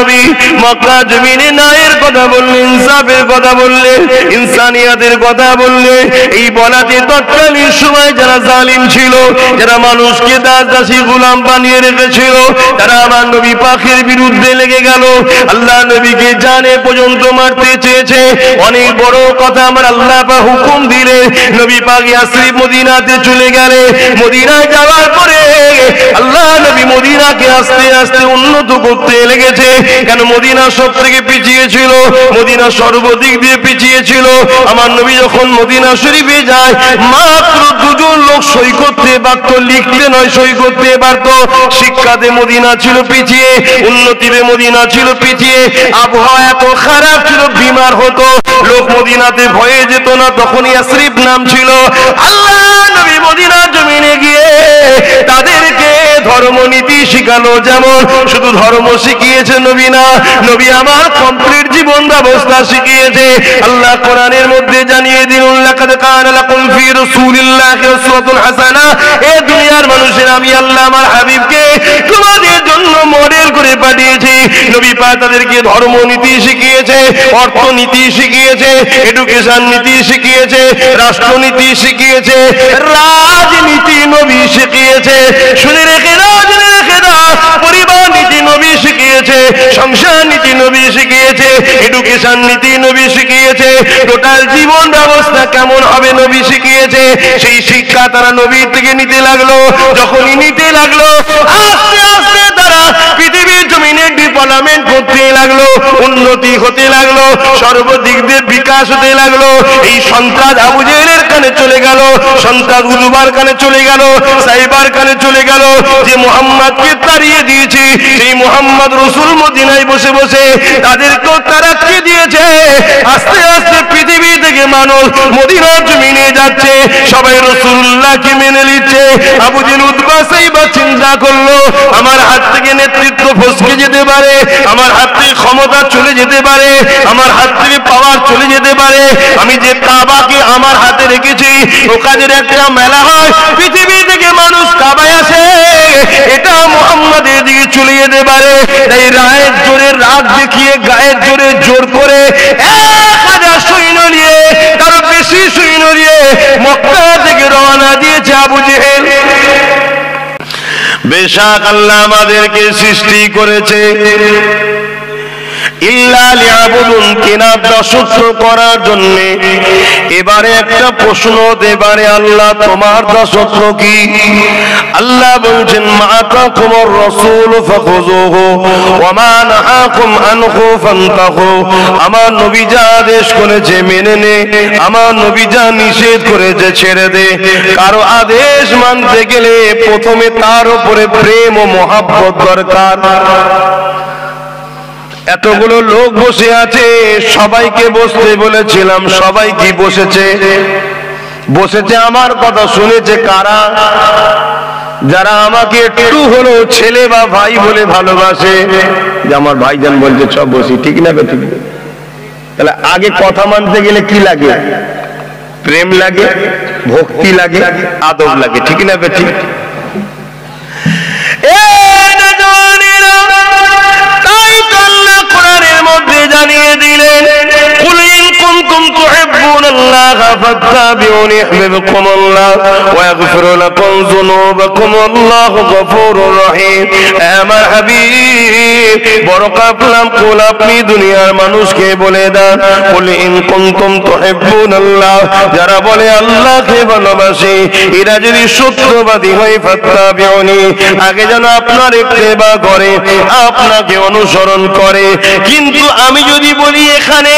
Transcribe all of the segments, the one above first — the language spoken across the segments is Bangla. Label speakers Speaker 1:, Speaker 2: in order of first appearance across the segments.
Speaker 1: নবী মক্কা জমিনে ন্যায়ের কথা বললেন, ইনসাফের কথা বললেন, ইনসানিয়াতের কথা বললেন। এই বলাতে তৎকালীন সময় যারা জালিম ছিল, যারা মানুষকে দাস দাসী গোলাম বানিয়ে রেখেছিল, তারা আমার নবী পাকের বিরুদ্ধে লেগে গেল। আল্লাহ নবীকে জানে পর্যন্ত মারতে চেয়েছে। অনেক বড় কথা আমার আল্লাহ পাক হুকুম দিলে নবী পাক ইয়াসরিব মদিনাতে চলে গেলে। মদিনায় যাওয়ার পরে আল্লাহ নবী মদিনাকে আস্তে আস্তে উন্নত করতে লেগেছে। কেন মদিনা সব থেকে পিছিয়ে ছিল, মদিনা সর্বদিক দিয়ে পিছিয়ে ছিল। আমার নবী যখন মদিনা শরীফে যায়, মাত্র দুজন লোক সই করতে পারত, লিখতে নয় সই করতে পারত। শিক্ষাতে মদিনা ছিল পিছিয়ে, উন্নতিতে মদিনা ছিল পিছিয়ে, আবহাওয়া এত খারাপ ছিল, বিমার হতো লোক, মদিনাতে ভয়ে যেত না। তখন ইয়াসরিব নাম ছিল। আল্লাহ নবী মদিনা জমিনে গিয়ে তাদেরকে ধর্মনীতি শিখানো, যেমন শুধু ধর্ম শিখিয়েছে নবী না, নবী আমার কমপ্লিট জীবন ব্যবস্থা শিখিয়েছে। আল্লাহ কোরআনের মধ্যে জানিয়ে দিন, লাকাদ কানা লাকুম ফি রাসূলিল্লাহি উসওয়াতুন হাসানাহ। এই দুনিয়ার মানুষের আমি আল্লাহ আমার হাবিবকে তোমাদের জন্য মডেল করে পাঠিয়েছি। নবী পাক তাদেরকে ধর্মনীতি শিখিয়েছে, অর্থনীতি শিখিয়েছে, এডুকেশন নীতি শিখিয়েছে, রাষ্ট্রনীতি শিখিয়েছে, রাজনীতি নবী শিখিয়েছে। শুনে রেখে দাও, জেনে রেখে দাও, পরিবার নীতি নবী শিখিয়েছে, সংসার নীতি নবী শিখিয়েছে, এডুকেশন নীতি নবী শিখিয়েছে, টোটাল জীবন ব্যবস্থা কেমন হবে নবী শিখিয়েছে। সেই শিক্ষা তারা নবীর থেকে নিতে লাগলো। যখনই নিতে লাগলো, আস্তে আস্তে তারা পৃথিবীর জমিনে ডেভেলপমেন্ট করতে লাগলো, উন্নতি হতে লাগলো, সর্বদিক দিয়ে বিকাশ হতে লাগলো। এই সন্ত্রাস আবু জেহেলের কানে চলে গেল, সন্ত্রাস উলুবার কানে চলে গেল, সাইবার কানে চলে গেল। যে মুহাম্মদকে তাড়িয়ে দিয়েছি, সেই মুহাম্মদ রাসূল মদিনায় বসে বসে তাদেরকেও তারাক্কি দিয়েছে। আস্তে আস্তে পৃথিবী থেকে মানুষ মদিনার জমিনে যাচ্ছে, সবাই রাসূলুল্লাহকে মেনে নিচ্ছে। আবু জেহেল উতবা সাইবা চিন্তা করলো, আমার হাত থেকে নেতৃত্ব ফসকে যেতে পারে, আমার হাত থেকে ক্ষমতা চলে যেতে পারে, আমার হাত থেকে পাওয়ার চলে যেতে পারে। আমি যে কাবাকে আমার হাতে রেখেছি, ওখানের একটা মেলা হয়, পৃথিবী থেকে মানুষ কাবায় আসে, এটা মুহাম্মাদের দিকে চলে যেতে পারে। তাই রায়ের জোরে রাগ দেখিয়ে, গায়ের জোরে জোর করে 1000 সৈন্য নিয়ে, তারও বেশি সৈন্য নিয়ে মক্কা থেকে রওনা দিয়েছে আবু জেহেল। বেশক আল্লাহ আমাদেরকে সৃষ্টি করেছে ইল্লা লিয়াবুদুন, কেনার দাসত্ব করার জন্য। এবারে একটা প্রশ্ন, এবারে আল্লাহ তোমার দাসত্ব কি? আল্লাহ বলছেন, মা আতাকুমুর রাসূল ফাখুযুহু ওয়া মা নাহাকুম আনহু ফান্তাহু। আমার নবী যা আদেশ করেছে মেনে নে, আমার নবী যা নিষেধ করেছে ছেড়ে দে। কারো আদেশ মানতে গেলে প্রথমে তার উপরে প্রেম ও মহব্বত দরকার। এতগুলো লোক বসে আছে, সবাইকে বসতে বলেছিলাম, সবাই কি বসেছে? বসেছে আমার কথা শুনেছে কারা? যারা আমাকে একটু হলো ছেলে বা ভাই বলে ভালোবাসে, যে আমার ভাইজান বলছে সব বসি, ঠিক না? ঠিক। তাহলে আগে কথা মানতে গেলে কি লাগে? প্রেম লাগে, ভক্তি লাগে, আদব লাগে, ঠিক না? ঠিক। জানিয়ে দিলেন, কুল ইন কুনতুম তুহিব্বুনাল্লাহা ফাত্তাবিউনি ইউহিব্বুকুমুল্লাহ ওয়া ইয়াগফির লাকুম যুনুবাকুম আল্লাহু গফুরুর রহিম। আমার হাবিব বড় কাফলাম, কুল আপনি দুনিয়ার মানুষকে বলে দেন, কুল ইন কুনতুম তুহিব্বুনাল্লাহ, যারা বলে আল্লাহকে ভালোবাসে, এরা যদি সত্যবাদী হয়, ফাত্তাবিউনি, আগে যেন আপনার ইত্তেবা করে, আপনাকে অনুসরণ করে। কিন্তু আমি যদি বলি এখানে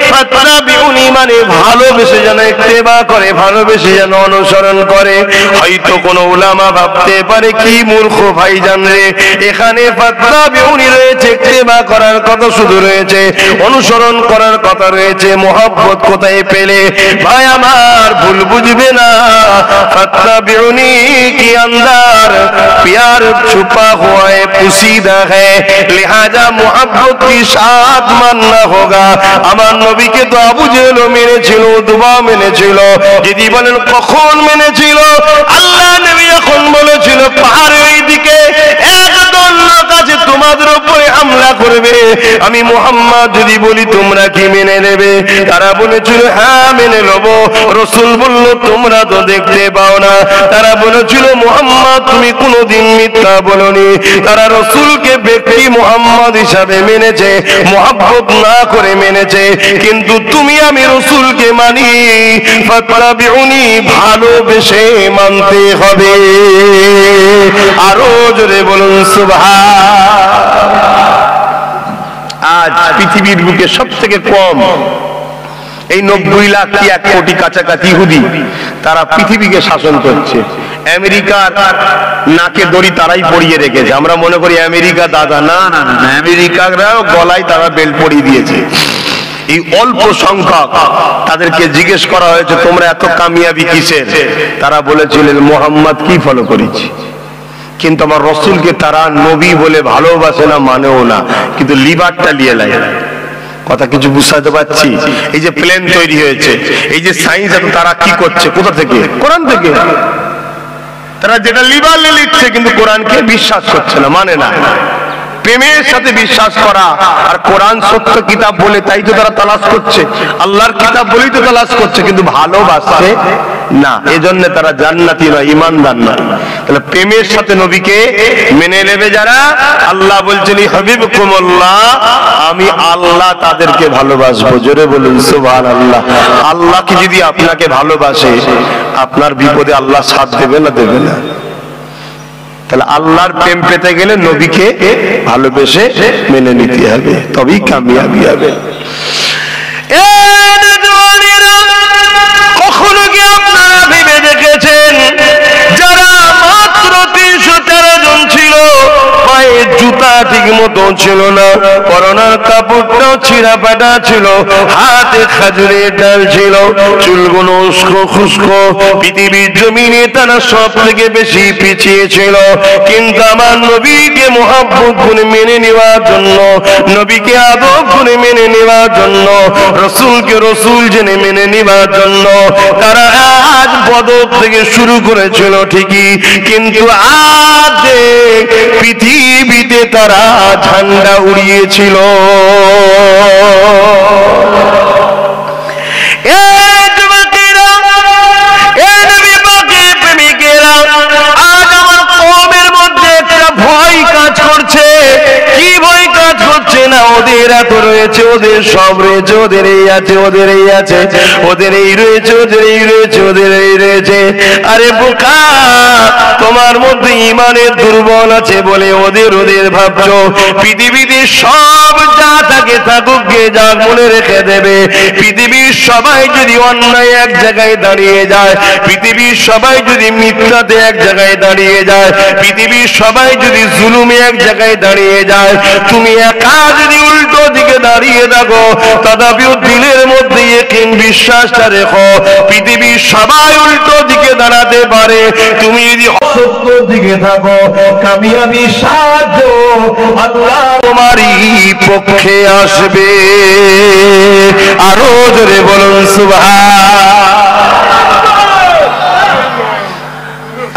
Speaker 1: ফাত্তাবিউনি মানে ভালোবেসে যেন ইত্তেবা করে, ভালোবেসে যেন অনুসরণ করে, হয়তো কোন উলামা ভাবতে পারে কি মূর্খ ভাইজান রে, এখানে ফাত্তাবিউনি রয়েছে, ইত্তেবা করার কথা শুধু রয়েছে, অনুসরণ করার কথা রয়েছে, মহব্বত কোথায় পেলে? ভাই আমার ভুল বুঝবে না, फत्तबिउनी के अंदर प्यार छुपा हुआ है, पुसीदा है, लिहाजा मोहब्बत के साथ मानना होगा। আমার নবীকে তো আবু জেহেলও মেনেছিল, উতবা মেনেছিল। যদি বলেন কখন মেনেছিল, আল্লাহ নবী যখন বলেছিল পাহাড়ের এই দিকে একদল লোক আছে তোমাদের উপরে হামলা করবে, আমি মুহাম্মদ যদি বলি তোমরা কি মেনে নেবে? তারা বলেছিল হ্যাঁ মেনে নেব। রাসূল বলল তোমরা তো দেখতে পাও না। তারা বলেছিল মুহাম্মদ তুমি কোনোদিন মিথ্যা বলনি। তারা রাসূলকে ব্যক্তি মুহাম্মদ হিসাবে মেনেছে, মুহাব্বত না করে মেনেছে। কিন্তু তুমি আমি রাসূলকে মানি, ফাত্তাবিউনি ভালোবেসে মানতে হবে। আরো জোরে বলুন সুবহান। আজ পৃথিবীর বুকে সবথেকে কম এই 90 লাখ কি 1 কোটি কাছাকাছি ইহুদি, তারা পৃথিবীকে শাসন করছে। আমেরিকার নাকে দড়ি তারাই পরিয়ে রেখেছে। আমরা মনে করি আমেরিকা দাদা, না না না, আমেরিকারাও গলায় তারা বেল্ট পরিয়ে দিয়েছে। এই অল্প সংখ্যক তাদেরকে জিজ্ঞেস করা হয়েছে তোমরা এত কামিয়াবি কিসের? তারা বলেছিলেন মুহাম্মদ কি ফলো করেছি, কিন্তু আমার রাসূলকে তারা নবী বলে ভালোবাসে না, মানেও না, কিন্তু লিভারটা নিয়ে লাগে। কথা কিছু বুঝাতে পারছি? এই যে প্লেন তৈরি হয়েছে, এই যে সায়েন্স, তারা কি করছে? কোথা থেকে? কোরআন থেকে। তারা যেটা লিভার নিয়ে লিখছে, কিন্তু কোরআনকে বিশ্বাস করছে না, মানে না। প্রেমের সাথে বিশ্বাস করা আর কোরআন সত্য কিতাব বলে তাই তো তারা তালাশ করছে, আল্লাহর কিতাব বলেই তো তালাশ করছে, কিন্তু ভালোবাসছে না। এজন্য তারা জান্নাতি নয়, ঈমানদার নয়। তাহলে প্রেমের সাথে নবীকে মেনে নেবে যারা, আল্লাহ বলছেন হাবিবকুমুল্লাহ, আমি আল্লাহ তাদেরকে ভালোবাসবো। জোরে বলুন সুবহানাল্লাহ। আল্লাহকে যদি আপনাকে ভালোবাসে, আপনার বিপদে আল্লাহ সাথ দেবে না? দেবে না। তাহলে আল্লাহর প্রেম পেতে গেলে নবীকে ভালোবেসে মেনে নিতে হবে, তবেই কামিয়াবি হবে। কখনো কি আপনারা ভেবে দেখেছেন যারা মাত্র 313 জন ছিল, পায়ে জুতা ঠিক মতো ছিল না, পরনার কাপড়টাও ছিঁড়া ফাটা ছিল, হাতে খাজুরের ডাল ছিল, চুলগুলো উস্কো খুস্কো, পৃথিবীর জমিনে তারা সব থেকে বেশি পিছিয়ে ছিল। কিন্তু আমার নবীকে মুহাব্বত করে মেনে নেওয়ার জন্য, নবীকে আদব করে মেনে নেওয়ার জন্য, রাসূলকে রাসূল জেনে মেনে নেওয়ার জন্য তারা আজ বদর থেকে শুরু করেছিল ঠিকই, কিন্তু আজ পৃথিবীতে তারা ঝান্ডা উড়িয়েছিল। আজ আমার কওমের মধ্যে একটা ভয় কাজ করছে। কি ভয় কাজ করছে? না ওদের এত রয়েছে, ওদের সব রয়েছে, ওদের এই আছে, ওদের এই আছে, ওদের এই রয়েছে, ওদের এই রয়েছে, ওদের এই রয়েছে। আরে বোকা, তোমার মধ্যে ইমানের দুর্বল আছে বলে ওদের ওদের ভাবছো। পৃথিবীতে সব যা থাকে থাকুক গে, যা মনে রেখে দেবে, পৃথিবীর সবাই যদি অন্যায় এক জায়গায় দাঁড়িয়ে যায়, পৃথিবীর সবাই যদি মিথ্যাতে এক জায়গায় দাঁড়িয়ে যায়, পৃথিবীর সবাই যদি জুলুমে এক জায়গায় দাঁড়িয়ে যায়, তুমি একা যদি উল্টো দিকে দাঁড়িয়ে থাকো, তথাপিও দিলের মধ্যে ইয়াকিন বিশ্বাসটা রেখো, পৃথিবীর সবাই উল্টো দিকে দাঁড়াতে পারে, তুমি যদি সত্য দিকে থাকো, কামিয়াবি সাহায্য আল্লাহ তোমারই পক্ষে আসবে। আরো জোরে বলুন সুবহান।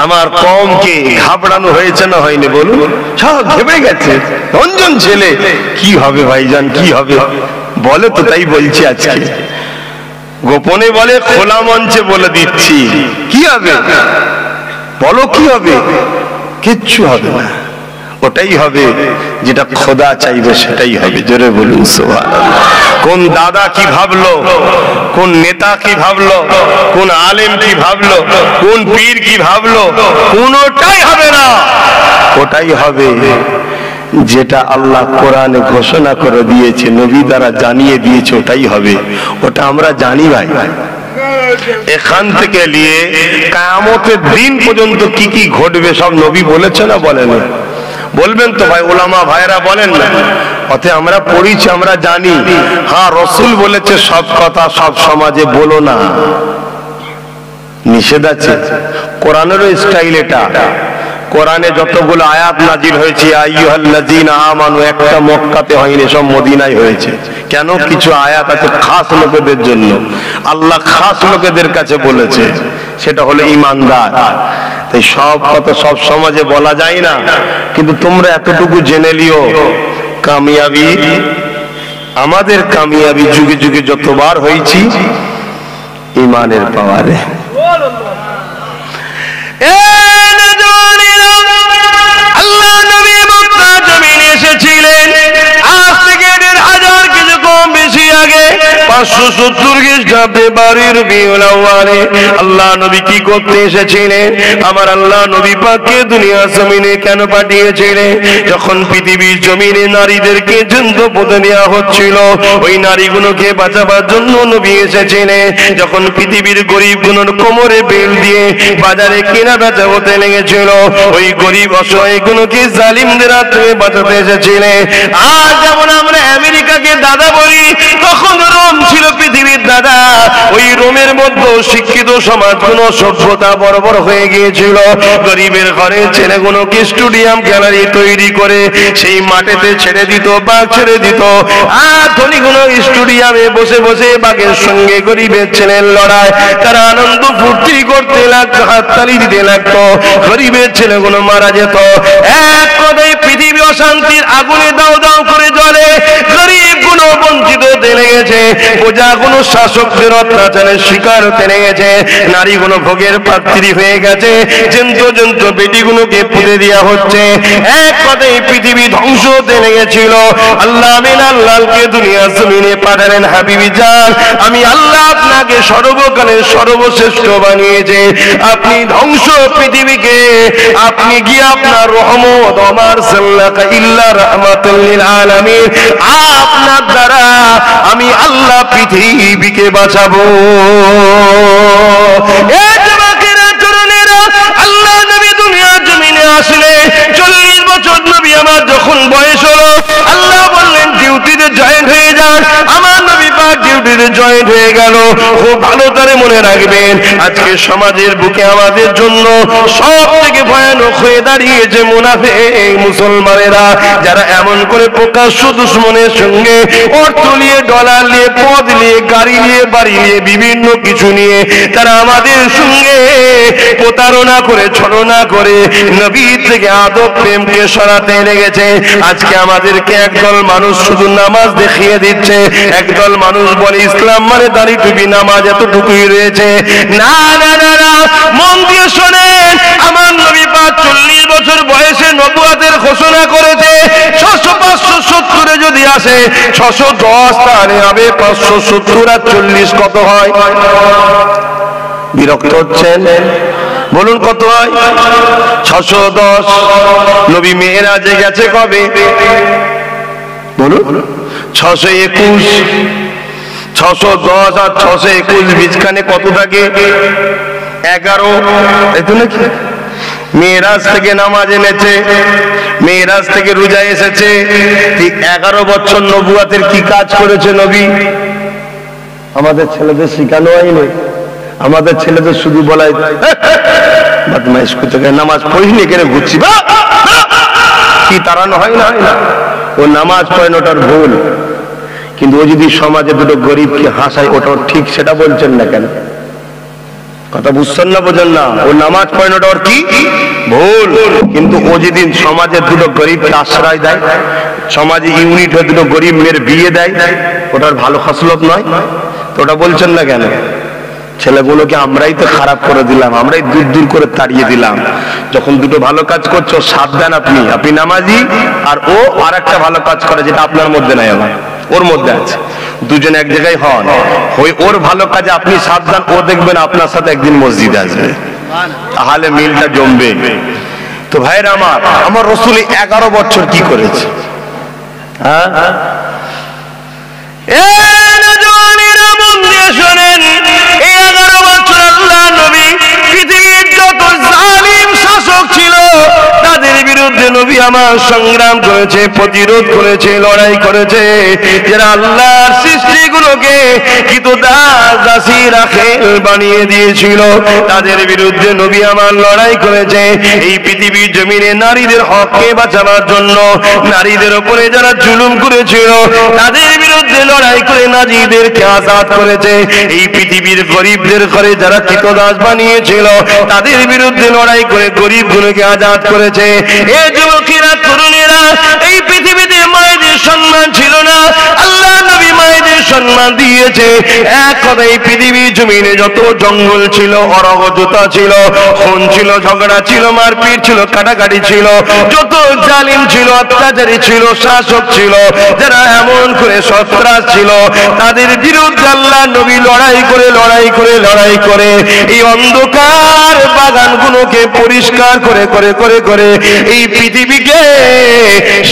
Speaker 1: আমার কওমকে ঘাবড়ানো হয়েছে না হয়নি বলুন? সব ঘেবে গেছে। রঞ্জন ছেলে কি হবে ভাইজান, কি হবে বলে তো, তাই বলছি আজকে গোপনে বলে, খোলা মঞ্চে বলে দিচ্ছি কি হবে, বলো কি হবে? কিচ্ছু হবে না। ওটাই হবে যেটা খোদা চাইবে, সেটাই হবে। জোরে বলুন সুবহানাল্লাহ। কোন দাদা কি ভাবলো, কোন নেতা কি ভাবলো, কোন আলেম কি ভাবলো, কোন পীর কি ভাবলো, কোনটাই হবে না। ওটাই হবে যেটা আল্লাহ কোরআনে ঘোষণা করে দিয়েছে, নবী দ্বারা জানিয়ে দিয়েছে, ওটাই হবে। ওটা আমরা জানি ভাই। এখান থেকে নিয়ে কিয়ামতের দিন পর্যন্ত কি কি ঘটবে সব নবী বলেছে না বলেন? বলবেন তো ভাই, ওলামা ভাইরা বলেন না? অতএব আমরা পড়িছি, আমরা জানি। হ্যাঁ, রাসূল বলেছে সব কথা সব সমাজে বলো না। নিষেধ আছে। কোরআনেরও স্টাইল এটা। কোরআনে যতগুলো আয়াত নাজিল হয়েছে আইয়ুহাল্লাযীনা আমানু, একটা মক্কাতে হয়নি, সব মদিনায় হয়েছে। কেন? কিছু আয়াত আছে খাস লোকেদের জন্য, আল্লাহ খাস লোকেদের কাছে বলেছে, সেটা হলো ঈমানদার। তাই সব কথা সব সমাজে বলা যায় না, কিন্তু তোমরা এতটুকু জেনে লিও, কামিয়াবি, আমাদের কামিয়াবি যুগে যুগে যতবার হয়েছি ঈমানের পাওয়ারে। আল্লাহ নবী মক্কা জমিনে এসেছিলেন আজ থেকে 1500 কিছু কম বেশি আগে, 570 খ্রিস্টাব্দে 12 রবিউল আউয়ালে আল্লাহ নবী কি করতে এসেছিলেন? আমার আল্লাহ নবী পাককে দুনিয়া জমিনে কেন পাঠিয়েছিলেন? যখন পৃথিবীর জমিনে নারীদেরকে যন্ত্রপথে দেওয়া হচ্ছিল, ওই নারীগুলোকে বাঁচাবার জন্য নবী এসেছিলেন। যখন পৃথিবীর গরিবগুলোর কোমরে বেল দিয়ে বাজারে কেনা বেচা হতে লেগেছিল, ওই গরিব অসহায়গুলোকে জালিমদের হাত থেকে বাঁচাতে এসেছিলেন। আর যেমন আমরা আমেরিকাকে দাদা বলি, তখন রোম ছিল পৃথিবীর দাদা। ওই রোমের মধ্যে শিক্ষিত সমাজগুলো সভ্যতা বড় হয়ে গিয়েছিল। গরিবের ঘরে ছেলেগুলোকে স্টেডিয়াম গ্যালারি তৈরি করে সেই মাঠেতে ছেড়ে দিত, বাঘ ছেড়ে দিত। আর ধনীগুলো স্টেডিয়ামে বসে বসে বাঘের সঙ্গে গরিবের ছেলের লড়াই, তারা আনন্দ ফুর্তি করতে লাগতো, হাততালি দিতে লাগতো। গরিবের ছেলেগুলো মারা যেত। এক কথায় পৃথিবী অশান্তির আগুনে দাও দাও করে জ্বলে। গরিবগুলো বঞ্চিত হতে লেগেছে, প্রজাগুলো শাসকদের অত্যাচারের শিকার হতে লেগেছে, নারীগুলো ভোগের পাত্রী হয়ে গেছে, জন্ত বেটিগুলোকে পুঁতে দেওয়া হচ্ছে। এক কথায় পৃথিবী ধ্বংস হতে লেগেছিল। আল্লাহ আমিন আল্লাহকে দুনিয়া জমিনে পাঠালেন, হাবিবি জান, আমি আল্লাহ আপনাকে সর্বকালের সর্বশ্রেষ্ঠ বানিয়েছে। আপনি ধ্বংস পৃথিবীকে, আপনি গিয়ে আপনার রহমত, আমার সাল্লাকা ইল্লা রাহমাতুল লিল আলামিন, আপনার দ্বারা আমি আল্লাহ পৃথিবীকে বাঁচাবো। এই যুবকেরা, তরুণেরা, আল্লাহ নবী দুনিয়া জমিনে আসলে 40 বছর নবী আমার যখন বয়স হলো, আল্লাহ বললেন ডিউটিতে জয়েন হয়ে যান। আমার নবী পাক ডিউটিতে জয়েন হয়ে গেল। খুব ভালো করে মনে রাখবেন, আজকে সমাজের বুকে আমাদের জন্য সব থেকে ভয়ানক হয়ে দাঁড়িয়েছে মুনাফিক মুসলমানেরা, যারা এমন করে প্রকাশ্য দুশমনের সঙ্গে অর্থ নিয়ে, ডলার নিয়ে, পদ নিয়ে, গাড়ি নিয়ে, বাড়ি নিয়ে, বিভিন্ন কিছু নিয়ে তারা আমাদের সঙ্গে প্রতারণা করে, ছলনা করে নবী থেকে আদব প্রেমকে সরাতে লেগেছে। আজকে আমাদেরকে একদল মানুষ শুধু নামাজ দেখিয়ে দিচ্ছে, একদল মানুষ বলে ইসলাম মানে দাড়ি টুপি, নামাজ এতটুকুই রয়েছে। না না না না, মন দিয়ে শোনেন, আমার নবী পাক 40 বছর বয়সে নবুয়তের ঘোষণা করেছে। 600-570 যদি আসে, 610 তাহলে হবে 570 আর 40 কত হয়? বিরক্ত হচ্ছেন? বলুন কত হয়? 610। নবী মেরাজে গেছে কবে? বলুন। 621। 610 আর 621 বীজখানে কত থাকে? 11। তাই তো নাকি? মেরাজ থেকে নামাজ এনেছে, মেরাজ থেকে রোজা এসেছে, ঠিক 11 বছর নবুয়তের কি কাজ করেছে নবী? আমাদের ছেলেদের শিখানো হয়নি। আমাদের ছেলেদের শুধু বলাই বদমাইশ করতে, নামাজ পড়িনি কেন ঘুরছি, কি তাড়ানো হয় না? ও নামাজ পড়ে না, ওটার ভুল। কিন্তু ও যদি সমাজে দুটো গরিবকে হাসায়, ওটাও ঠিক, সেটা বলছেন না কেন? কথা বুঝছেন না, বোঝেন না? ও নামাজ পড়ে না, ওটার কি ভুল। কিন্তু ও যদি সমাজে দুটো গরিবকে আশ্রয় দেয়, সমাজে ইউনিট হয়ে দুটো গরিব মেয়ের বিয়ে দেয়, ওটার ভালো খসলত নয়? তো ওটা বলছেন না কেন? ছেলেগুলোকে আমরাই তো খারাপ করে দিলাম, আমরাই দূর দূর করে তাড়িয়ে দিলাম। যখন দুটো ভালো কাজ করছো, সাবধান, আপনি নামাজি, আর ও আর একটা ভালো কাজ করে যেটা আপনার মধ্যে নাই, আমার ওর মধ্যে আছে। দুজন এক জায়গায় হন, ওর ভালো কাজে আপনি সাবধান, ও দেখবেন আপনার সাথে একদিন মসজিদে আসবে, তাহলে মিলটা জমবে। তো ভাইরা আমার রাসূল 11 বছর কি করেছে? হ্যাঁ, শোনেন, 11 বছর আল্লাহ নবী পৃথিবীর যত জালিম শাসক ছিল তাদের বিরুদ্ধে নবী আমার সংগ্রাম করেছে, প্রতিরোধ করেছে, লড়াই করেছে, যারা আল্লাহর সৃষ্টিগুলোকে কিন্তু দাস দাসী রাখেল বানিয়ে দিয়েছিল, তাদের বিরুদ্ধে নবী আমার লড়াই করেছে। এই পৃথিবীর জমিনে নারীদের হককে বাঁচাবার জন্য, নারীদের উপরে যারা জুলুম করেছিল তাদের বিরুদ্ধে লড়াই করে নারীদেরকে আজাদ করেছে। এই পৃথিবীর গরিবদের ঘরে যারা কৃতদাস বানিয়েছিল তাদের বিরুদ্ধে লড়াই করে গরিবগুলোকে আজাদ করেছে। এ যুবকেরা, তরুণেরা, এই পৃথিবীতে মায়েদের সম্মান ছিল না, আল্লাহ নবী মায়েদের সম্মান দিয়েছে। এক কথা, এই পৃথিবীর জমিনে যত জঙ্গল ছিল, অরাজকতা ছিল, খুন ছিল, ঝগড়া ছিল, মারপিট ছিল, কাটাকাটি ছিল, যত জালিম ছিল, অত্যাচারী ছিল, শাসক ছিল, যারা এমন করে সন্ত্রাস ছিল, তাদের বিরুদ্ধে আল্লাহ নবী লড়াই করে লড়াই করে লড়াই করে এই অন্ধকার বাগানগুলোকে পরিষ্কার করে করে করে করে এই পৃথিবীকে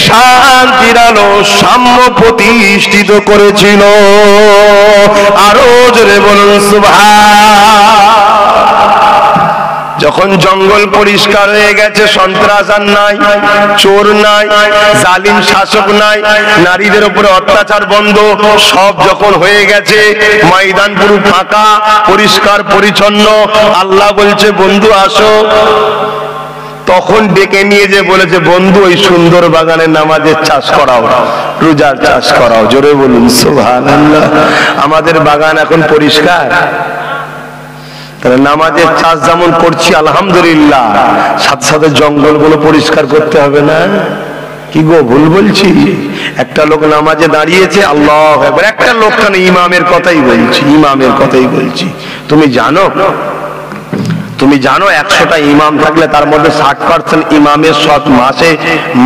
Speaker 1: শান্তির আলো সাম্য প্রতিষ্ঠিত করেছিল। আরো জোরে বলুন সুবহান। যখন জঙ্গল পরিষ্কার হয়ে গেছে, সন্ত্রাস আর নাই, চোর নাই, জালিম শাসক নাই, নারীদের উপরে অত্যাচার বন্ধ, সব যখন হয়ে গেছে, ময়দান পুরো ফাঁকা, পরিষ্কার পরিচ্ছন্ন, আল্লাহ বলছে বন্ধু আসো। তখন ডেকে নিয়ে যে বলেছে বন্ধু ওই সুন্দর বাগানে নামাজের চাষ করাও, রোজার চাষ করাও। জোরে বলুন সুবহানাল্লাহ। আমাদের বাগান এখন পরিষ্কার, তাহলে নামাজের চাষ যেমন করছি আলহামদুলিল্লাহ, সাথে সাথে জঙ্গলগুলো পরিষ্কার করতে হবে না? কি গো, ভুল বলছি? একটা লোক নামাজে দাঁড়িয়েছে, আল্লাহু আকবার, একটা লোক কেন, ইমামের কথাই বলছি, ইমামের কথাই বলছি। তুমি জানো 100টা ইমাম থাকলে তার মধ্যে 60% ইমামের সৎ মাসে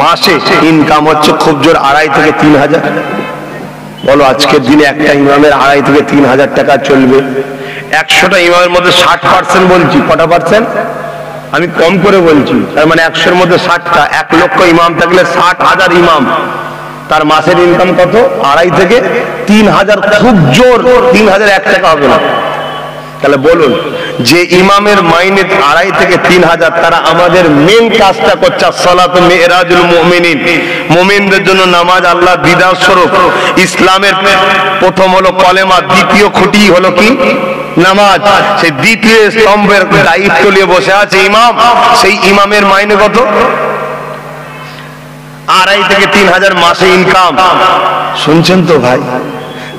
Speaker 1: মাসে ইনকাম হচ্ছে খুব জোর 2.5 থেকে 3 হাজার। বলো আজকের দিনে একটা ইমামের 2.5 থেকে 3 হাজার টাকা চলবে। 100টা ইমামের মধ্যে 60% বলছি, কটা পার্সেন্ট? আমি কম করে বলছি, তার মানে 100-এর মধ্যে 60টা, 1 লক্ষ ইমাম থাকলে 60,000 ইমাম, তার মাসের ইনকাম কত? 2.5 থেকে 3 হাজার। খুব জোর 3,001 টাকা হবে না। তাহলে বলুন, যে ইমামের মাইনে 2.5 থেকে 3 হাজার, তারা আমাদের মেন কাজটা করছে সালাতুল মিরাজুল মুমিনিন, মুমিনদের জন্য নামাজ আল্লাহ বিধান স্বরূপ। ইসলামের প্রথম হলো কলেমা, দ্বিতীয় খুঁটি হলো কি? নামাজ। সেই দ্বিতীয় স্তম্ভের দায়িত্ব নিয়ে বসে আছে ইমাম। সেই ইমামের মাইনে কত? 2.5 থেকে 3 হাজার মাসে ইনকাম। শুনছেন তো ভাই?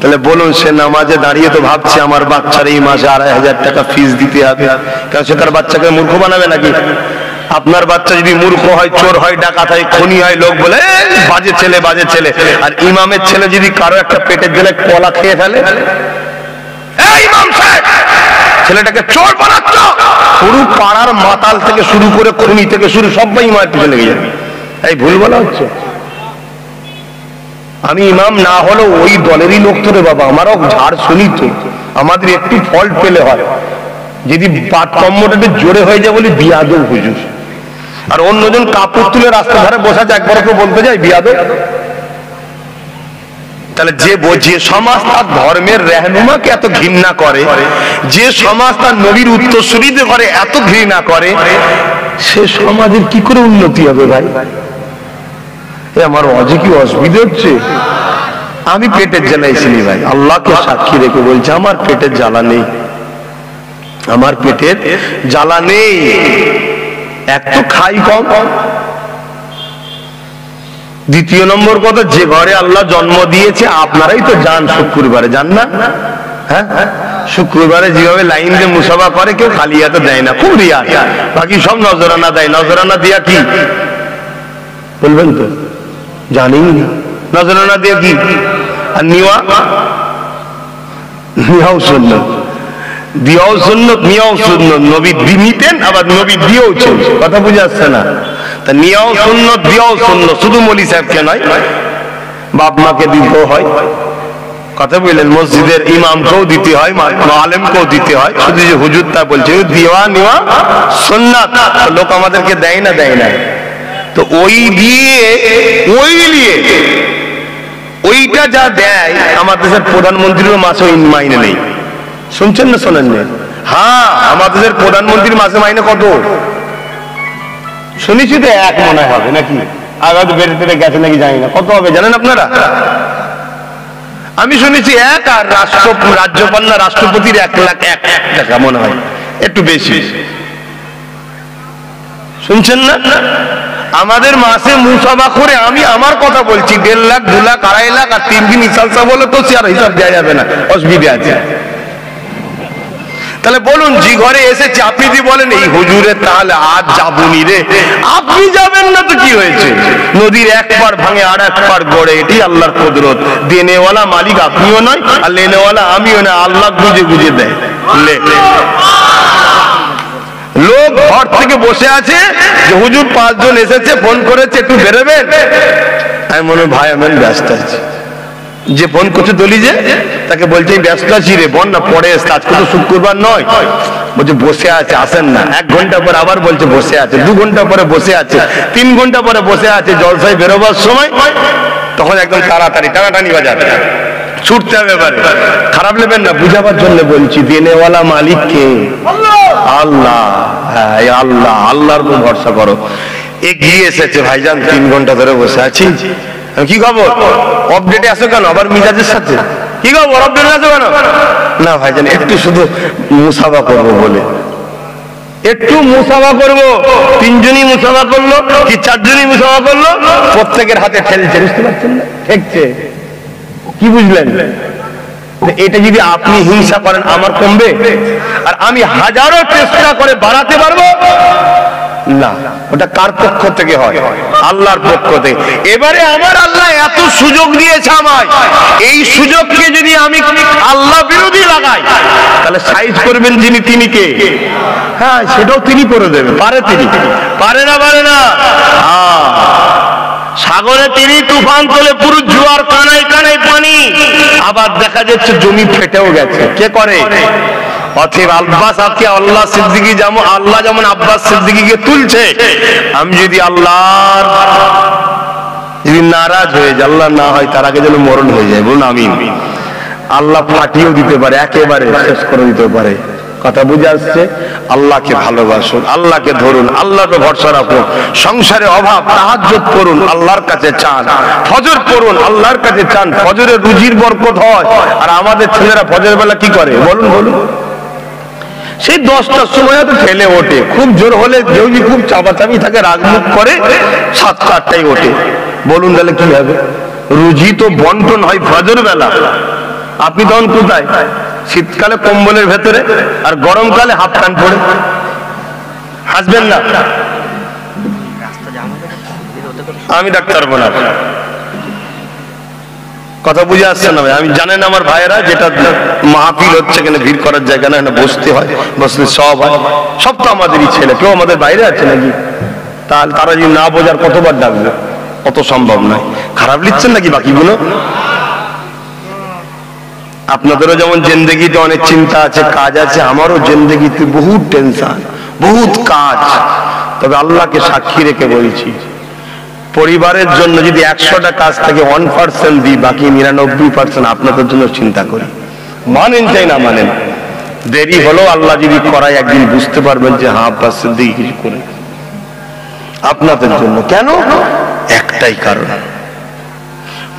Speaker 1: তাহলে বলুন, সে নামাজে দাঁড়িয়ে তো ভাবছে আমার বাচ্চার এই মাসে 2.5 টাকা ফিস দিতে হবে। কারণ সে তার বাচ্চাকে মূর্খ বানাবে নাকি? আপনার বাচ্চা যদি মূর্খ হয়, চোর হয়, ডাকাত হয়, খুনি হয়, লোক বলে বাজে ছেলে বাজে ছেলে। আর ইমামের ছেলে যদি কারো একটা পেটের জন্য কলা খেয়ে ফেলে, এই ইমাম সাহেব ছেলেটাকে চোর বানাচ্ছ, পুরো পাড়ার মাতাল থেকে শুরু করে খুনি থেকে শুরু সবাই ইমামের পিছনে লেগে যাবে। এই ভুল বলা হচ্ছে। আমি ইমাম না হলেও ওই দলেরই লোক তো রে বাবা, আমারও ঝাড় শুনি তো। আমাদের একটু ফল্ট পেলে হয়, যদি বাতকম্যটা জোরে হয়ে যায় বলি বিয়াদব হুজুর, আর অন্যজন কাপড় তুলে রাস্তা ধারে বসা যায়, একবার কেউ বলতে যায় বিয়াদব। তাহলে যে সমাজ তার ধর্মের রেহনুমাকে এত ঘৃণা করে, যে সমাজ তার নবীর উত্তরসূরিদের করে এত ঘৃণা করে, সে সমাজের কি করে উন্নতি হবে ভাই? আমার অজে কি অসুবিধা হচ্ছে? আমি পেটের জ্বালায় ছিলি ভাই, আল্লাহকে সাক্ষী রেখে বলছে আমার পেটের জ্বালা নেই, আমার পেটের জ্বালা নেই। এক তো খাই কম, দ্বিতীয় নম্বর কথা, যে ঘরে আল্লাহ জন্ম দিয়েছে আপনারাই তো যান শুক্রবারে, যান না? হ্যাঁ, শুক্রবারে যেভাবে লাইন দিয়ে মুসাফা করে কেউ খালি হাতে দেয় না, খুব রিয়া। বাকি সব নজরানা দেয়। নজরানা দিয়া কি বলবেন তো? জানি নজরানা দিয়ে কি? আর নিয়াও সুন্নত, দিয়াও সুন্নত, নিয়াও সুন্নত। নবী নিতেন, আবার নবী দিয়েওছেন। কথা বুঝে আসছে না? তা নিয়াও সুন্নত, দিয়াও সুন্নত। শুধু মৌলী সাহেবকে নয়, বাপ মাকে দিতেও হয়। কথা বললেন, মসজিদের ইমামকেও দিতে হয়, আলেমকেও দিতে হয়। শুধু যে হুজুর তা বলছে দিওয়া নিওয়া সুন্নাত। লোক আমাদেরকে দেয় না, দেয় না। তো ওইটা যা দেয়, আমার দেশের প্রধানমন্ত্রীর মাসে মাইনে নেই। শুনছেন না শোনেন? হ্যাঁ, আমার দেশের প্রধানমন্ত্রীর মাসে মাইনে কত শুনেছি তো? 1 মনে হবে নাকি? আগাতে বেরোতে গেছে নাকি জানি না, কত হবে জানেন আপনারা? আমি শুনেছি এক, আর রাজ্যপাল না রাষ্ট্রপতির 1,01,000 টাকা মনে হয়, একটু বেশি। শুনছেন না? আমাদের মাসে মুসাফা করে, আমি আমার কথা বলছি, 1.5 লাখ 2 লাখ 2.5 লাখ, আর 3 দিন ইসালসা বলে তো সে আর হিসাব দেওয়া যাবে না, অসুবিধা আছে। তাহলে বলুন, যে ঘরে এসেছে আপনি যদি বলেন এই হুজুরে তাহলে আজ যাবনি রে, আপনি যাবেন না তো কি হয়েছে? নদীর এক পার ভাঙে আর এক পার গড়ে, এটি আল্লাহর কুদরত। দেনেওয়ালা মালিক আপনিও নয়, আর লেনেওয়ালা আমিও না, আল্লাহ গুজে গুজে দেয়। লোক ঘর থেকে বসে আছে যে হুজুর 5 জন এসেছে, ফোন করেছে একটু বেরোবেন। আমি মনে ভাই আমি ব্যস্ত আছি। যে ফোন করছে দলি যে, তাকে বলছে ব্যস্ত আছি রে, বল না পরে এসে, আজকে তো শুক্রবার নয়। বলছে বসে আছে, আসেন না। 1 ঘন্টা পরে আবার বলছে বসে আছে, 2 ঘন্টা পরে বসে আছে, 3 ঘন্টা পরে বসে আছে। জলসায় বেরোবার সময় তখন একদম তাড়াতাড়ি টানাটানি বাজার, ছুটতে হবে। এবারে খারাপ নেবেন না, বুঝাবার জন্য বলছি। দেনেওয়ালা মালিক কে? আল্লাহ। হ্যাঁ আল্লাহ, আল্লাহর উপর ভরসা করো। এগিয়ে এসেছে ভাইজান, 3 ঘন্টা ধরে বসে আছি। কি খবর? আপডেটে আসো কেন আবার মিজাজের সাথে? কি খবর? আপডেটে আসো কেন? না ভাইজান একটু শুধু মুসাফা করবো বলে, একটু মুসাফা করবো। 3 জনই মুসাফা করলো কি 4 জনই মুসাফা করলো, প্রত্যেকের হাতে ঠেলছে, বুঝতে পারছেন না? ঠেকছে। কি বুঝলেন? এটা যদি আপনি হিংসা করেন আমার কমবে? আর আমি হাজারো চেষ্টা করে বাড়াতে পারবো না, ওটা কার পক্ষ থেকে হয়? আল্লাহর পক্ষ থেকে। এবারে আমার আল্লাহ এত সুযোগ দিয়েছে আমায়, এই সুযোগকে যদি আমি আল্লাহ বিরোধী লাগাই, তাহলে সাইজ করবেন যিনি, তিনি কে? হ্যাঁ সেটাও তিনি করে দেবেন। পারে তিনি? পারে না? পারে না? সাগরে তিনি তুফান তোলে, পুরো জোয়ার কানায় কানায় পানি, আবার দেখা যাচ্ছে জমি ফেটেও গেছে। কে করে? অতএব আব্বাস আজকে আল্লাহ সিদ্দিকী, যেমন আল্লাহ যেমন আব্বাস সিদ্দিকীকে তুলছে, আমি যদি আল্লাহর যদি নারাজ হয়ে যায়, আল্লাহ না হয় তার আগে যেন মরণ হয়ে যায়, বলুন আমিন। আল্লাহ ফাটিয়েও দিতে পারে, একেবারে শেষ করে দিতে পারে। কথা বুঝে আসছে? আল্লাহকে ভালোবাসুন, আল্লাহকে ধরুন, আল্লাহকে ভরসা রাখুন। সংসারে অভাব, তাহাজ্জুদ করুন, আল্লাহর কাছে চান। ফজর পড়ুন, আল্লাহর কাছে চান, ফজরে রুজির বরকত হয়। আর আমাদের ছেলেরা ফজর বেলা কি করে বলুন? বলুন সেই 10টার সময় তো ঠেলে ওঠে, খুব জোর হলে যদি খুব চাপাচাপি থাকে রাগমুখ করে 7টা 8টায় ওঠে। বলুন তাহলে কি হবে? রুজি তো বন্টন হয় ফজর বেলা, আপনি তখন কোথায়? শীতকালে কম্বলের ভেতরে, আর গরমকালে হাফ প্যান্ট পরে। হাসবেন না, আমি ডাক্তার বলা কথা বুঝে আসছে না ভাই? আমি জানেন আমার ভাইয়েরা, যেটা মাহফিল হচ্ছে এখানে ভিড় করার জায়গা না, এখানে বসতে হয়, বসলে সব হয়। সব তো আমাদেরই ছেলে, কেউ আমাদের বাইরে আছে নাকি? তাহলে তারা যদি না বোঝার কতবার ডাকবে? অত সম্ভব নয়। খারাপ লিখছেন নাকি বাকিগুলো? আপনাদেরও যেমন জিন্দেগিতে অনেক চিন্তা আছে, কাজ আছে, আমারও জিন্দেগিতে বহুত টেনশন, বহুত কাজ। তবে আল্লাহকে সাক্ষী রেখে বলছি, পরিবারের জন্য যদি 100টা কাজ থেকে 1% দিই, বাকি 99% আপনাদের জন্য চিন্তা করি। মানেন চাই না মানেন, দেরি হলো আল্লাহ যদি করায়, একদিন বুঝতে পারবেন যে হ্যাঁ আব্বাস সিদ্দিকী কিছু করে আপনাদের জন্য। কেন? একটাই কারণ,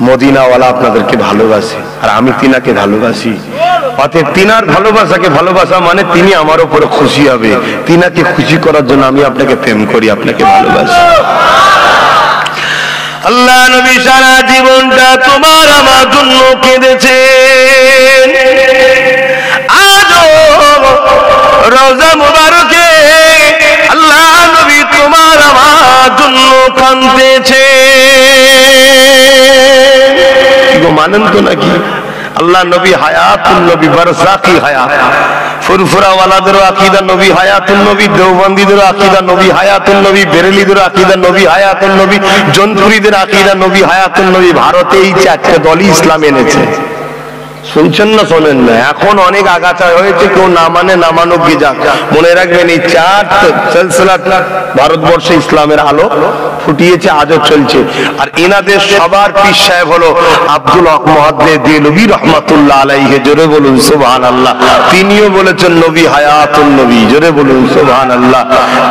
Speaker 1: মদিনাওয়ালা আপনাদেরকে ভালোবাসে, আর আমি তিনাকে ভালোবাসি। অতএব তিনার ভালোবাসাকে ভালোবাসা মানে তিনি আমার উপরে খুশি হবে। তিনাকে খুশি করার জন্য আমি আপনাকে প্রেম করি, আপনাকে ভালোবাসি। আল্লাহ নবী সারা জীবনটা তোমার আমার জন্য কেঁদেছেন। আজও রওজা মুবারকে আল্লাহ নবী তোমার আমার জন্য কাঁদতেছে। মানেন তো নাকি? আল্লাহ নবী হায়াতুন নবী, বারজাকি হায়াত। ফুরফুরা ওয়ালাদেরও আকীদা নবী হায়াতুন নবী, দেওবন্দীদেরও আকীদা নবী হায়াতুন নবী, বেরেলিদেরও আকীদা নবী হায়াতুন নবী, জৌনপুরীদের আকীদা নবী হায়াতুন নবী। ভারতে এই 4টে দলই ইসলাম এনেছে। শুনছেন না শোনেন না? এখন অনেক আগাছা হয়েছে, কেউ না মানে না মানুক কি যাক। মনে রাখবেন এই চার সিলসিলা ভারতবর্ষে ইসলামের আলো ফুটিয়েছে, আজও চলছে। আর এনাদের সবার পীর সাহেব হলো আব্দুল হক মুহাদ্দিস দেলভী রহমাতুল্লাহ আলাইহি। জোরে বলুন সুবহানাল্লাহ। তিনিও বলেছেন নবী হায়াতুন নবী। জোরে বলুন সুবহানাল্লাহ।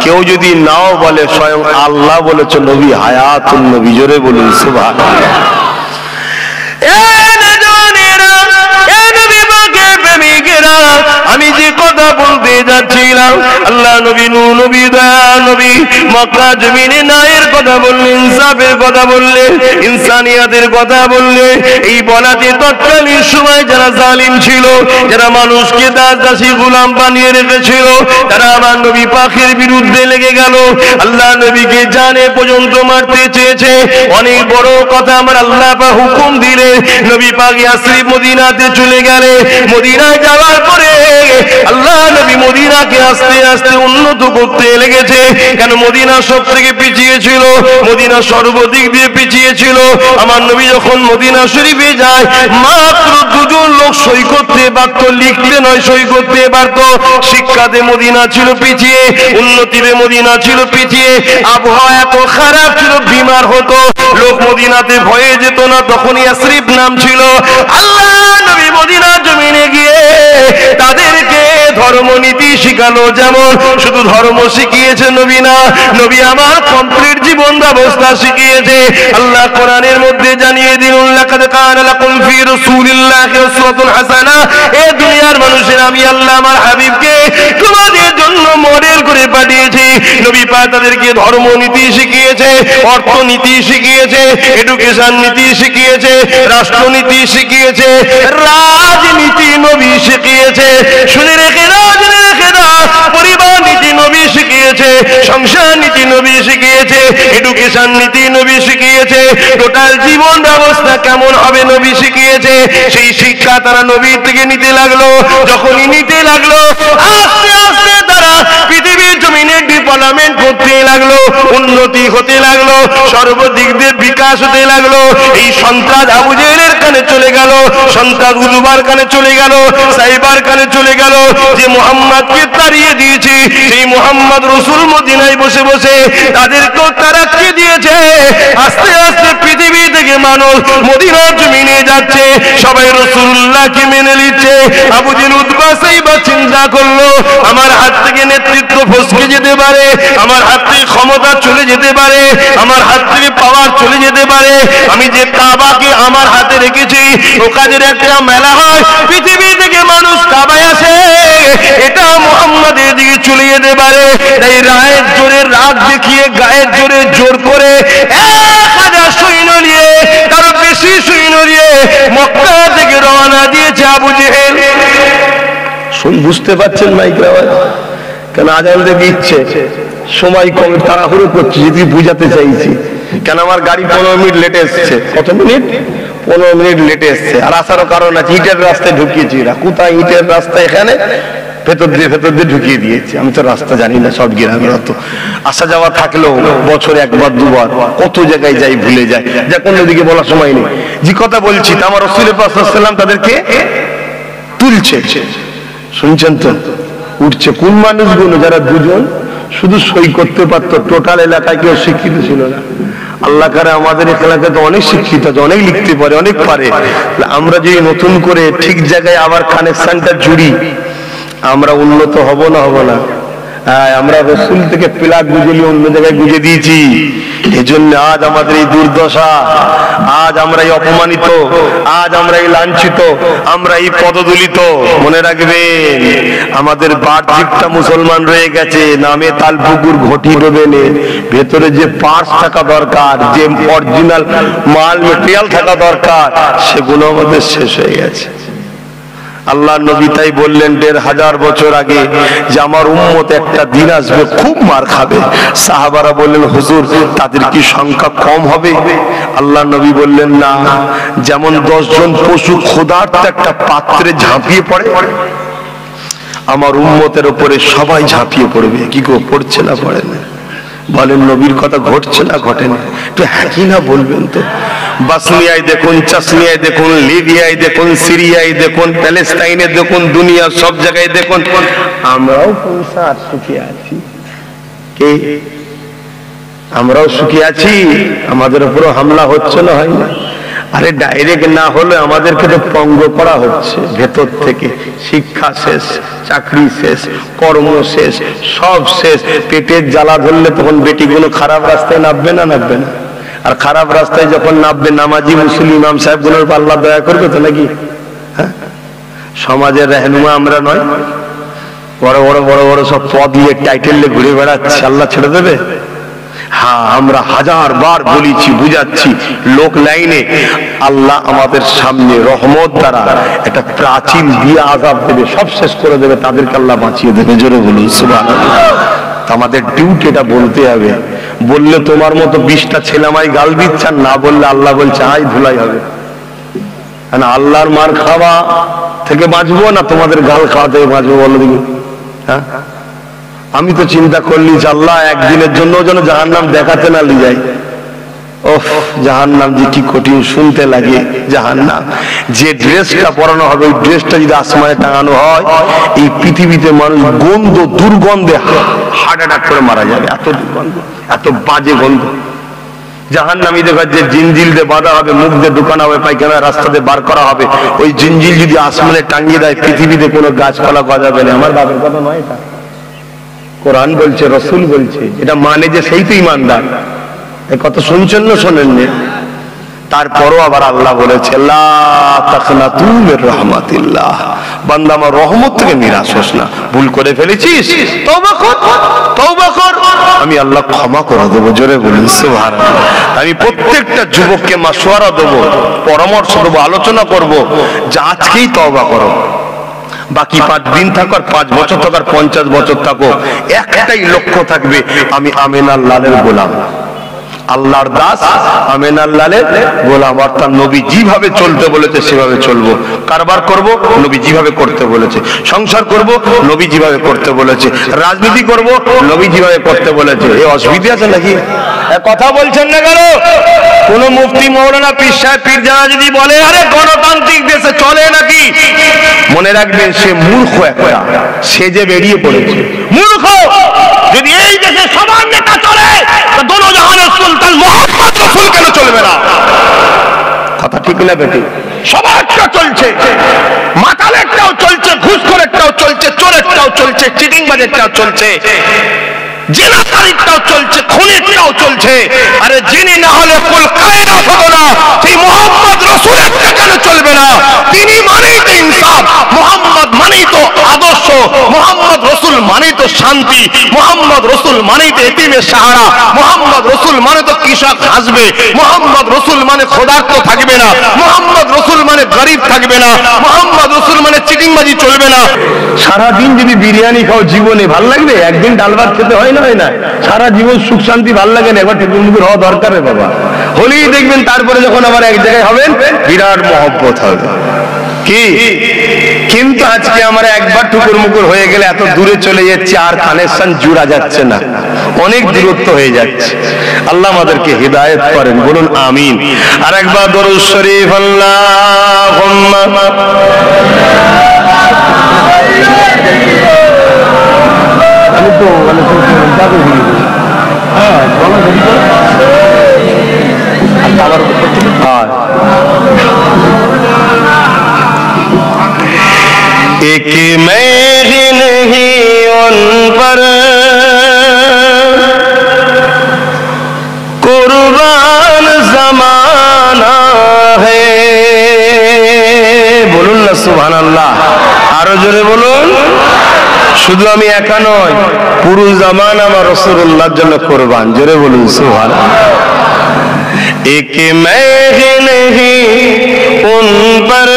Speaker 1: কেউ যদি নাও বলে, স্বয়ং আল্লাহ বলেছেন নবী হায়াতুন নবী। জোরে বলুন সুবহানাল্লাহ। আমি যে কথা বলতে যাচ্ছিলাম, আল্লাহ নবী নূহ নবী দয়া নবী মক্কা জমিনে ন্যায়ের কথা বললেন, ইনসাফের কথা বললেন, ইনসানিয়াতের কথা বললেন। এই বলাতে তৎকালীন সময় যারা জালিম ছিল, যারা মানুষকে দাস দাসী গোলাম বানিয়ে রেখেছিল, তারা আমার নবী পাকের বিরুদ্ধে লেগে গেল। আল্লাহ নবীকে জানে পর্যন্ত মারতে চেয়েছে। অনেক বড় কথা আমার আল্লাহ পাক হুকুম দিলে নবী পাক ইয়াসরিব মদিনাতে চলে গেলে। মদিনায় যাওয়ার পরে আল্লাহ নবী মদিনাকে আস্তে আস্তে উন্নত করতে লেগেছে। কেন? মদিনা সব থেকে পিছিয়ে ছিল, মদিনা সর্বদিক দিয়ে পিছিয়ে ছিল। আমার নবী যখন মদিনা শরীফে যায়, মাত্র দুজন লোক সই করতে পারত, লিখতে নয় সই করতে পারত। শিক্ষাতে মদিনা ছিল পিছিয়ে, উন্নতিতে মদিনা ছিল পিছিয়ে, আবহাওয়া এত খারাপ ছিল, বিমার হতো লোক, মদিনাতে ভয়ে যেত না। তখন ইয়াসরিব নাম ছিল। আল্লাহ নবী মদিনা জমিনে গিয়ে তাদেরকে ধর্মনীতি শিখানো, যেমন শুধু ধর্ম শিখিয়েছে নবী না, নবী আমার কমপ্লিট জীবন ব্যবস্থা শিখিয়েছে। আল্লাহ কোরআনের মধ্যে জানিয়ে দিন, লাকাদ কানা লাকুম ফি রাসূলিল্লাহি উসওয়াতুন হাসানা। এই দুনিয়ার মানুষের আমি আল্লাহ আমার হাবিবকে তোমাদের জন্য মডেল করে পাঠিয়েছি। নবী পাক তাদেরকে ধর্মনীতি শিখিয়েছে, অর্থনীতি শিখিয়েছে, এডুকেশন নীতি শিখিয়েছে, রাষ্ট্রনীতি শিখিয়েছে, রাজনীতি নবী শিখিয়েছে। শুনে রেখে দাও, শুনে রেখে দাও, পরিবার নীতি নবী শিখিয়েছে, সংসার নীতি নবী শিখিয়েছে, এডুকেশন নীতি নবী শিখিয়েছে, টোটাল জীবন ব্যবস্থা কেমন হবে নবী শিখিয়েছে। সেই শিক্ষা তারা নবীর থেকে নিতে লাগলো। যখনই নিতে লাগলো, আস্তে আস্তে তারা পৃথিবীর জমিনে ডেভেলপমেন্ট করতে লাগলো, উন্নতি হতে লাগলো, সর্বদিক দিয়ে বিকাশ হতে লাগলো। এই সন্ত্রাস আবু জেহেলের কানে চলে গেল, সন্ত্রাস উলুবার কানে চলে গেল, সাইবার কানে চলে গেল। যে মুহাম্মদকে তাড়িয়ে দিয়েছি, সেই মুহাম্মদ রাসূল মদিনায় বসে বসে তাদেরকেও তারাক্কি দিয়েছে। আস্তে আস্তে পৃথিবী থেকে মানুষ মদিনার জমিনে যাচ্ছে, সবাই রাসূলুল্লাহকে মেনে নিচ্ছে। আবু জেহেল উতবা সাইবা চিন্তা করলো, আমার হাত থেকে নেতৃত্ব ফসকে যেতে পারে, আমার হাত থেকে ক্ষমতা চলে যেতে পারে, আমার হাত থেকে পাওয়ার চলে যেতে পারে। আমি যে কাবাকে আমার হাতে রেখেছি, ওখানের একটা মেলা হয়, পৃথিবী থেকে মানুষ কাবায় আসে, এটা মুহাম্মাদের দিকে চলে যেতে পারে। তাই রায়ের জোরে রাগ দেখিয়ে, গায়ের জোরে জোর করে 1000 সৈন্য নিয়ে, তারও বেশি সৈন্য নিয়ে মক্কা থেকে রওনা দিয়েছে আবু জেহেল। বুঝতে পারছেন মাইকের আওয়াজ? কেন আজান দিতে ইচ্ছে, সময় কম, তাড়াহুড়ো করছি, যদি বুঝাতে চাইছি। কেন আমার গাড়ি 15 মিনিট লেটে এসছে। কত মিনিট? 15 মিনিট লেটে এসছে। আর আসারও কারণ আছে, ইটের রাস্তায় ঢুকিয়েছি। এরা কোথায় ইটের রাস্তা? এখানে ভেতর দিয়ে ঢুকিয়ে দিয়েছে। আমি তো রাস্তা জানি না, সব গ্রামের তো আসা যাওয়া থাকলেও বছরে একবার দুবার কত জায়গায় যাই, ভুলে যায়, যা কোনো দিকে বলার সময় নেই। যে কথা বলছি, তা আমার রাসূল পাক সাল্লাল্লাহু আলাইহি ওয়াসাল্লাম তাদেরকে তুলছে, শুনছেন তো? উঠছে। কোন মানুষগুলো? যারা দুজন শুধু সই করতে পারতো, টোটাল এলাকায় কেউ শিক্ষিত ছিল না। আল্লাহ করে আমাদের এলাকায় তো অনেক শিক্ষিত আছে, অনেক লিখতে পারে, অনেক পারে। আমরা যদি নতুন করে ঠিক জায়গায় আবার কানেকশনটা জুড়ি, আমরা উন্নত হব না? হব না? আমরা রাসূল থেকে প্লাগ গুজে অন্য জায়গায় গুজে দিয়েছি। এজন্য আজ আমাদের এই দুর্দশা, আজ আমরা এই অপমানিত, আজ আমরা এই লাঞ্ছিত, আমরা এই পদদলিত। মনে রাখবেন, আমাদের বাহ্যিকটা মুসলমান রয়ে গেছে, নামে তালপুকুর ঘটি ডোবেনে, ভেতরে যে পার্টস থাকা দরকার, যে অরিজিনাল মাল মেটেরিয়াল থাকা দরকার, সেগুলো আমাদের শেষ হয়ে গেছে। আল্লাহ নবী তাই বললেন 1500 বছর আগে যে আমার উম্মত একটা দিন আসবে খুব মার খাবে। সাহাবারা বললেন, হুজুর তাদের কি সংখ্যা কম হবে? আল্লাহ নবী বললেন, না, যেমন 10 জন পশু ক্ষুধার্ত একটা পাত্রে ঝাঁপিয়ে পড়ে, আমার উম্মতের উপরে সবাই ঝাঁপিয়ে পড়বে। কি গো, পড়ছে না পড়ে না? বলেন নবীর কথা ঘটছে না ঘটে না? একটু হ্যাঁ কি না বলবেন তো। বসনিয়ায় দেখুন, চাসনিয়ায় দেখুন, লিবিয়ায় দেখুন, সিরিয়ায় দেখুন, প্যালেস্টাইনে দেখুন, দুনিয়ার সব জায়গায় দেখুন, আমরাও কোনসা আর সুখী আছি? কে আমরাও সুখী আছি? আমাদের উপরও হামলা হচ্ছে না, হয় না? আরে ডাইরেক্ট না হলে আমাদেরকে তো পঙ্গ করা হচ্ছে ভেতর থেকে। শিক্ষা শেষ, চাকরি শেষ, কর্ম শেষ, সব শেষ। পেটের জ্বালা ধরলে তখন বেটিগুলো খারাপ রাস্তায় নামবে না? নামবে না? আর খারাপ রাস্তায় যখন নামবে, নামাজি মুসলিম ইমাম সাহেবগুলোর আল্লাহ দয়া করবে তো নাকি? হ্যাঁ, সমাজের রহনুমা আমরা নয়? বড় বড় বড় বড় সব পদ নিয়ে টাইটেল নিয়ে ঘুরে বেড়াচ্ছে, আল্লাহ ছেড়ে দেবে? হ্যাঁ, আমরা হাজার বার বলেছি, বুঝাচ্ছি, লোক লাইনে আল্লাহ আমাদের সামনে রহমত দ্বারা একটা প্রাচীন দিয়ে আযাব দেবে, সব শেষ করে দেবে, তাদেরকে আল্লাহ বাঁচিয়ে দেবে। জোরে বলুন সুবহানাল্লাহ। আমাদের ডিউটি এটা বলতে হবে। বললে তোমার মতো 20টা ছেলেমাই গাল দিচ্ছেন, না বললে আল্লাহ বলছে আই ধুলাই হবে। আল্লাহর মার খাওয়া থেকে বাঁচবো না তোমাদের গাল খাওয়া থেকে বাঁচবো? বলো দেখি। হ্যাঁ, আমি তো চিন্তা করলি যে আল্লাহ একদিনের জন্য যেন জাহান্নাম দেখাতে না নিয়ে যায়। ওহ, জাহান্নাম যে কি কঠিন শুনতে লাগে। জাহান্নাম, যে ড্রেসটা পরানো হবে ওই ড্রেসটা যদি আসমানে টাঙানো হয়, এই পৃথিবীতে মানুষ গন্ধ, দুর্গন্ধে হার্ট অ্যাটাক করে মারা যাবে। এত দুর্গন্ধ, এত বাজে গন্ধ। জাহান্নামী দেখার যে জিঞ্জিল দিয়ে বাঁধা হবে, মুখ দিয়ে ঢুকানো হবে, পায়খানা রাস্তা দিয়ে বার করা হবে, ওই জিঞ্জিল যদি আসমানে টাঙিয়ে দেয়, পৃথিবীতে কোনো গাছপালা গজাবে না। আমার বাবার কথা নয় এটা, কোরআন বলছে, রসুল বলছে। এটা মানে যে সেই তো ইমানদার। এই কথা শুনছেন না শোনেননি? তারপরও আবার আল্লাহ বলেছে, লা তাকনাতু মির রাহমাতিল্লাহ, বান্দা আমার রহমত থেকে নিরাশ হোস না। ভুল করে ফেলেছিস, তওবা কর, তওবা কর, আমি আল্লাহ ক্ষমা করে দেবো। জোরে বলুন সুবহানাল্লাহ। আমি প্রত্যেকটা যুবককে মাশওয়ারা দেবো, পরামর্শ দেবো, আলোচনা করব যে আজকেই তওবা করো। বাকি 5 দিন থাকো, আর 5 বছর থাকো, আর 50 বছর থাকো, একটাই লক্ষ্য থাকবে, আমি আমিনার লালের গোলাম, আল্লাহর দাস, আমিনার লালের গোলাম। অর্থাৎ নবী যেভাবে চলতে বলেছে সেভাবে চলবো। কারবার করব, নবী যেভাবে করতে বলেছে। সংসার করব, নবী যেভাবে করতে বলেছে। রাজনীতি করব, নবী যেভাবে করতে বলেছে। এই অসুবিধা আছে নাকি? কথা বলছেন না কেন? কোন মুফতি, মৌলানা, পীর সাহেব, পীরজাদা যদি বলে আরে গণতান্ত্রিক দেশে চলে নাকি, মনে রাখবেন সে মূর্খ একটা, সে যে বেরিয়ে পড়েছে মূর্খ। যদি এই দেশে সবার নেতা চলে, তো দোনো জাহানের সুলতান মুহাম্মদ রাসূল কেন চলবে না? কথা ঠিক না বেটি? সবারটা চলছে, মাতালেরটাও চলছে, ঘুষখোরেরটাও চলছে, চোরেরটাও চলছে, চিটিংবাজেরটাও চলছে, জেনাকারীরটাও চলছে, খুনিরটাও চলছে। আরে যিনি না হলে কুল কায়নাত হতো না, সেই মুহাম্মদ রাসূলেরটা কেন চলবে না? তিনি মানেই তো ইনসাফ, মুহাম্মদ মানেই তো আদর্শ, মুহাম্মদ রাসূল মানেই তো শান্তি, মুহাম্মদ রাসূল মানেই তো এতিমের সাহারা, মুহাম্মদ রাসূল মানে তো কৃষক হাসবে, মুহাম্মদ রাসূল মানে ক্ষুধার্ত থাকবে না, মুহাম্মদ রাসূল মানে গরিব থাকবে না, মুহাম্মদ রাসূল মানে চিটিংবাজি চলবে না। সারা দিন যদি বিরিয়ানি খাও জীবনে ভাল লাগবে? একদিন ডাল ভাত খেতে হয় না? হয় না? সারা জীবন সুখ শান্তি ভাল লাগে না? একবার টেবিল মুখের হওয়া দরকার রে বাবা। হলেই দেখবেন তারপরে যখন আবার এক জায়গায় হবেন, বিরাট মহব্বত হবে কি? কিন্তু আজকে আমরা একবার টুকুর মুকুর হয়ে গেলে এত দূরে চলে যাচ্ছে, আর কানেকশন জুড়া যাচ্ছে না, অনেক দূরত্ব হয়ে যাচ্ছে। আল্লাহ আমাদেরকে হিদায়াত করেন, বলুন আমিন। আর একবার দরুদ শরীফ, আল্লাহুম্মা আমি তো মানে एक मैं ही नहीं उन पर कुर्बान जमाना है। বলুন না সুবহানাল্লাহ, আরো জোরে বলুন। শুধু আমি একা নয়, পুরো জামানা আমার রাসূলুল্লাহর জন্য কুরবান। জোরে বলুন সুবহানাল্লাহ। एक मैं ही नहीं उन पर